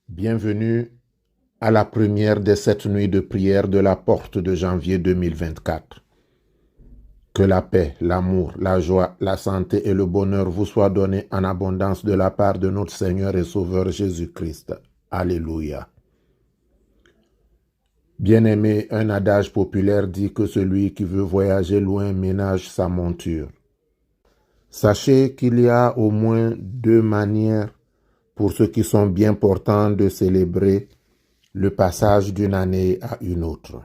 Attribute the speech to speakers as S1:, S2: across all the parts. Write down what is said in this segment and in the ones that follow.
S1: Bienvenue à la première des 7 nuits de prière de la porte de janvier 2024. Que la paix, l'amour, la joie, la santé et le bonheur vous soient donnés en abondance de la part de notre Seigneur et Sauveur Jésus-Christ. Alléluia. Bien-aimé, un adage populaire dit que celui qui veut voyager loin ménage sa monture. Sachez qu'il y a au moins 2 manières pour ceux qui sont bien portants de célébrer le passage d'une année à une autre.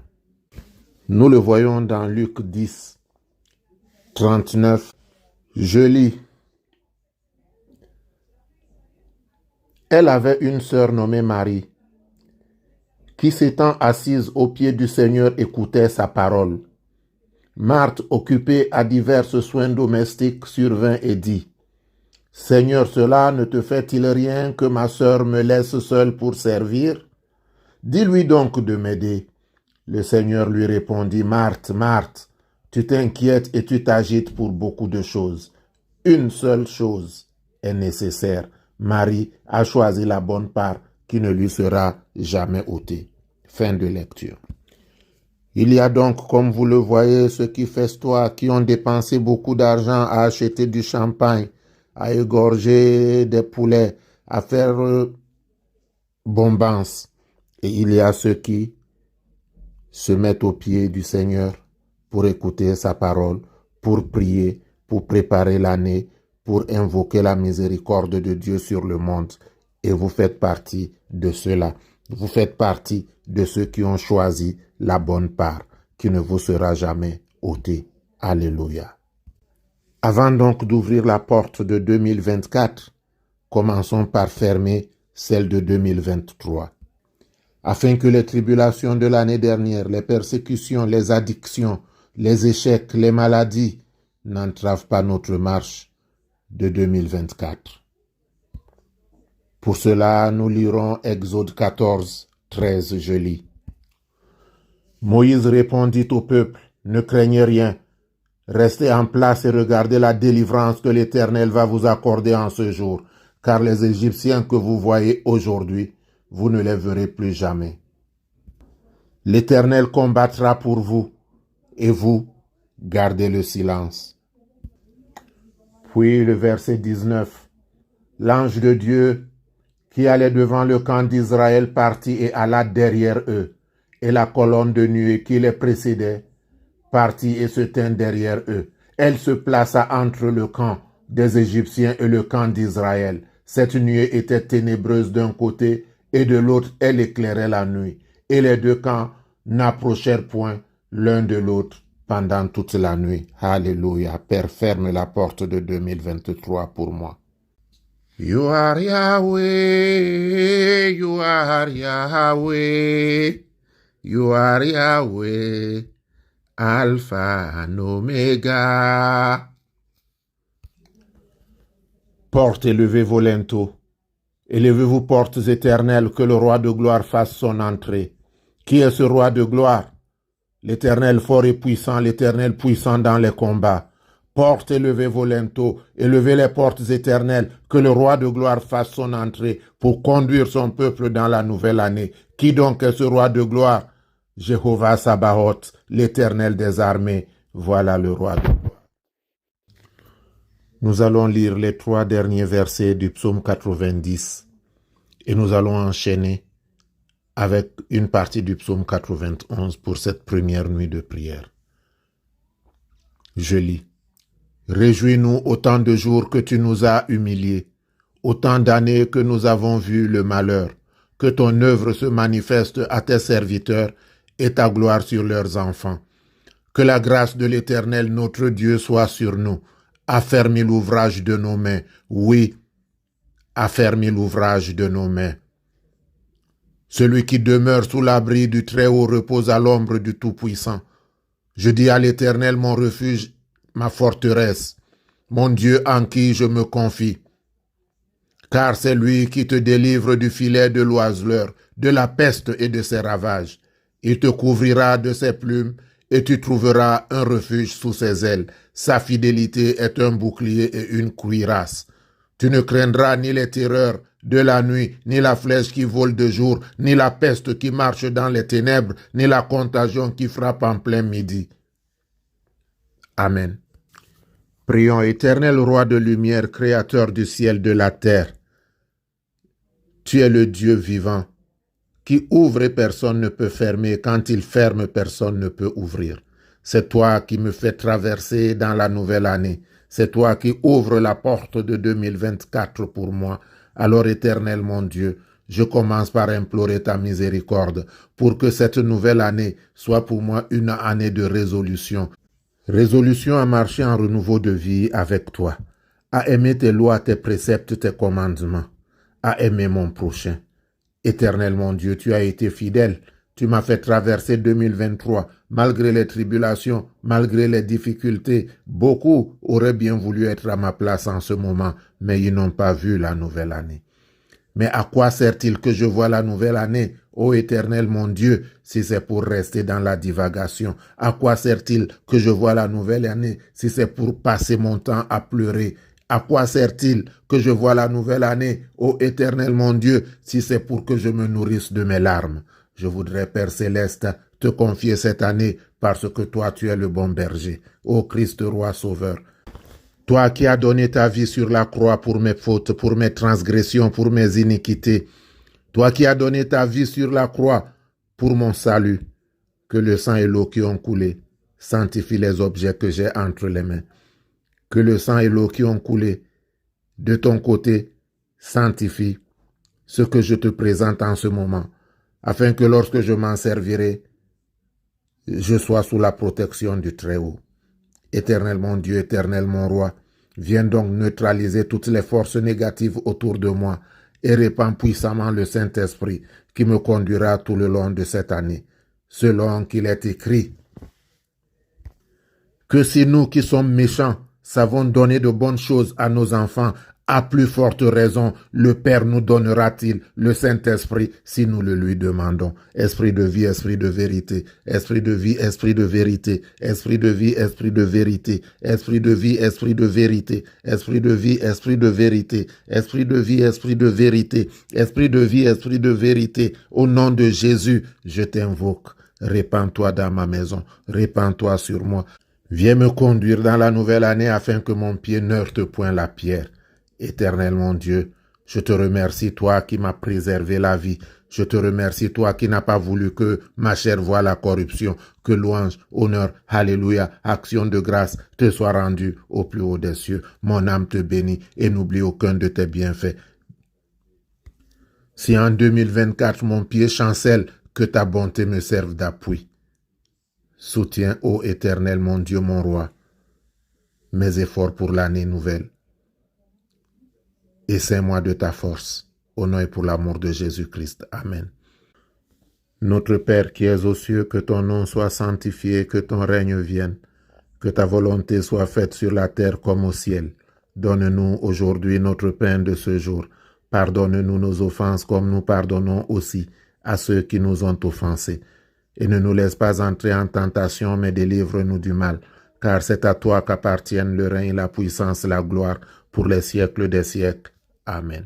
S1: Nous le voyons dans Luc 10, 39. Je lis. Elle avait une sœur nommée Marie, qui s'étant assise aux pieds du Seigneur écoutait sa parole. Marthe, occupée à divers soins domestiques, survint et dit, « Seigneur, cela ne te fait-il rien que ma sœur me laisse seule pour servir? Dis-lui donc de m'aider. » Le Seigneur lui répondit, « Marthe, Marthe, tu t'inquiètes et tu t'agites pour beaucoup de choses. Une seule chose est nécessaire. Marie a choisi la bonne part qui ne lui sera jamais ôtée. » Fin de lecture. Il y a donc, comme vous le voyez, ceux qui festoient, qui ont dépensé beaucoup d'argent à acheter du champagne, à égorger des poulets, à faire bombance. Et il y a ceux qui se mettent aux pieds du Seigneur pour écouter sa parole, pour prier, pour préparer l'année, pour invoquer la miséricorde de Dieu sur le monde. Et vous faites partie de ceux-là. Vous faites partie de ceux qui ont choisi la bonne part, qui ne vous sera jamais ôtée. Alléluia. Avant donc d'ouvrir la porte de 2024, commençons par fermer celle de 2023. Afin que les tribulations de l'année dernière, les persécutions, les addictions, les échecs, les maladies n'entravent pas notre marche de 2024. Pour cela, nous lirons Exode 14, 13, je lis. Moïse répondit au peuple, « Ne craignez rien, restez en place et regardez la délivrance que l'Éternel va vous accorder en ce jour, car les Égyptiens que vous voyez aujourd'hui, vous ne les verrez plus jamais. L'Éternel combattra pour vous, et vous, gardez le silence. » Puis le verset 19. L'ange de Dieu qui allait devant le camp d'Israël partit et alla derrière eux, et la colonne de nuée qui les précédait partit et se tint derrière eux. Elle se plaça entre le camp des Égyptiens et le camp d'Israël. Cette nuée était ténébreuse d'un côté, et de l'autre elle éclairait la nuit. Et les deux camps n'approchèrent point l'un de l'autre pendant toute la nuit. Alléluia. Père, ferme la porte de 2023 pour moi. You are Yahweh, you are Yahweh, you are Yahweh, Alpha and Omega. Portes, élevez vos linteaux. Élevez-vous, portes éternelles, que le roi de gloire fasse son entrée. Qui est ce roi de gloire? L'Éternel fort et puissant, l'Éternel puissant dans les combats. Portes, élevez vos linteaux, élevez les portes éternelles, que le roi de gloire fasse son entrée pour conduire son peuple dans la nouvelle année. Qui donc est ce roi de gloire? Jéhovah Sabaoth, l'Éternel des armées. Voilà le roi de gloire. Nous allons lire les 3 derniers versets du psaume 90 et nous allons enchaîner avec une partie du psaume 91 pour cette première nuit de prière. Je lis. Réjouis-nous autant de jours que tu nous as humiliés, autant d'années que nous avons vu le malheur, que ton œuvre se manifeste à tes serviteurs et ta gloire sur leurs enfants. Que la grâce de l'Éternel notre Dieu soit sur nous. Affermis l'ouvrage de nos mains. Oui, affermis l'ouvrage de nos mains. Celui qui demeure sous l'abri du Très-Haut repose à l'ombre du Tout-Puissant. Je dis à l'Éternel mon refuge, ma forteresse, mon Dieu en qui je me confie. Car c'est lui qui te délivre du filet de l'oiseleur, de la peste et de ses ravages. Il te couvrira de ses plumes et tu trouveras un refuge sous ses ailes. Sa fidélité est un bouclier et une cuirasse. Tu ne craindras ni les terreurs de la nuit, ni la flèche qui vole de jour, ni la peste qui marche dans les ténèbres, ni la contagion qui frappe en plein midi. Amen. Prions, éternel roi de lumière, créateur du ciel, de la terre. Tu es le Dieu vivant, qui ouvre et personne ne peut fermer. Quand il ferme, personne ne peut ouvrir. C'est toi qui me fais traverser dans la nouvelle année. C'est toi qui ouvres la porte de 2024 pour moi. Alors, éternel mon Dieu, je commence par implorer ta miséricorde pour que cette nouvelle année soit pour moi une année de résolution. Résolution à marcher en renouveau de vie avec toi, à aimer tes lois, tes préceptes, tes commandements, à aimer mon prochain. Éternel mon Dieu, tu as été fidèle. Tu m'as fait traverser 2023, malgré les tribulations, malgré les difficultés. Beaucoup auraient bien voulu être à ma place en ce moment, mais ils n'ont pas vu la nouvelle année. Mais à quoi sert-il que je vois la nouvelle année, ô Éternel mon Dieu, si c'est pour rester dans la divagation? À quoi sert-il que je vois la nouvelle année, si c'est pour passer mon temps à pleurer? À quoi sert-il que je vois la nouvelle année, ô Éternel mon Dieu, si c'est pour que je me nourrisse de mes larmes? Je voudrais, Père Céleste, te confier cette année parce que toi, tu es le bon berger, ô Christ roi sauveur. Toi qui as donné ta vie sur la croix pour mes fautes, pour mes transgressions, pour mes iniquités. Toi qui as donné ta vie sur la croix pour mon salut. Que le sang et l'eau qui ont coulé sanctifient les objets que j'ai entre les mains. Que le sang et l'eau qui ont coulé de ton côté sanctifient ce que je te présente en ce moment, afin que lorsque je m'en servirai, je sois sous la protection du Très-Haut. Éternel mon Dieu, éternel mon roi, viens donc neutraliser toutes les forces négatives autour de moi et répands puissamment le Saint-Esprit qui me conduira tout le long de cette année, selon qu'il est écrit que si nous qui sommes méchants savons donner de bonnes choses à nos enfants, à plus forte raison, le Père nous donnera-t-il le Saint-Esprit si nous le lui demandons. Esprit de vie, esprit de vérité, esprit de vie, esprit de vérité, esprit de vie, esprit de vérité, esprit de vie, esprit de vérité, esprit de vie, esprit de vérité, esprit de vie, esprit de vérité, esprit de vie, esprit de vérité. Au nom de Jésus, je t'invoque. Répands-toi dans ma maison, répands-toi sur moi. Viens me conduire dans la nouvelle année afin que mon pied n'heurte point la pierre. Éternel mon Dieu, je te remercie, toi qui m'as préservé la vie. Je te remercie, toi qui n'as pas voulu que ma chair voie la corruption. Que louange, honneur, alléluia, action de grâce te soit rendue au plus haut des cieux. Mon âme te bénit et n'oublie aucun de tes bienfaits. Si en 2024 mon pied chancelle, que ta bonté me serve d'appui. Soutiens, ô Éternel mon Dieu, mon roi, mes efforts pour l'année nouvelle. Essaie-moi de ta force, au nom et pour l'amour de Jésus-Christ. Amen. Notre Père qui es aux cieux, que ton nom soit sanctifié, que ton règne vienne, que ta volonté soit faite sur la terre comme au ciel. Donne-nous aujourd'hui notre pain de ce jour. Pardonne-nous nos offenses comme nous pardonnons aussi à ceux qui nous ont offensés. Et ne nous laisse pas entrer en tentation, mais délivre-nous du mal. Car c'est à toi qu'appartiennent le règne, la puissance, la gloire, pour les siècles des siècles. Amen.